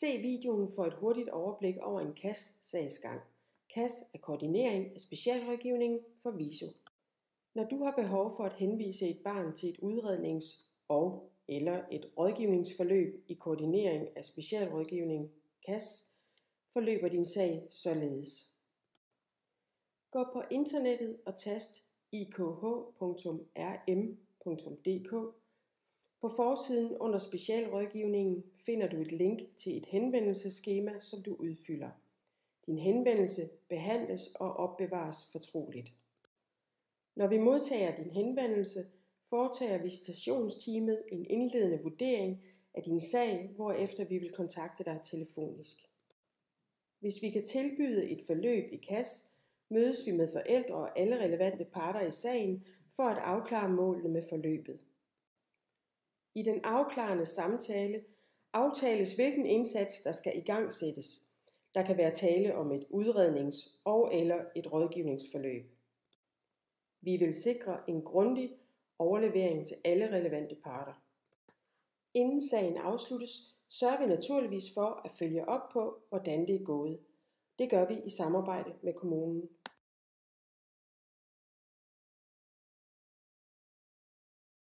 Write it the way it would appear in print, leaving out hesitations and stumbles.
Se videoen for et hurtigt overblik over en KAS-sagsgang. KAS er koordinering af specialrådgivningen for VISO. Når du har behov for at henvise et barn til et udrednings- eller et rådgivningsforløb i koordinering af specialrådgivning KAS, forløber din sag således. Gå på internettet og tast ikh.rm.dk. På forsiden under specialrådgivningen finder du et link til et henvendelsesskema, som du udfylder. Din henvendelse behandles og opbevares fortroligt. Når vi modtager din henvendelse, foretager visitationsteamet en indledende vurdering af din sag, hvorefter vi vil kontakte dig telefonisk. Hvis vi kan tilbyde et forløb i KAS, mødes vi med forældre og alle relevante parter i sagen for at afklare målene med forløbet. I den afklarende samtale aftales, hvilken indsats der skal igangsættes. Der kan være tale om et udrednings- eller et rådgivningsforløb. Vi vil sikre en grundig overlevering til alle relevante parter. Inden sagen afsluttes, sørger vi naturligvis for at følge op på, hvordan det er gået. Det gør vi i samarbejde med kommunen.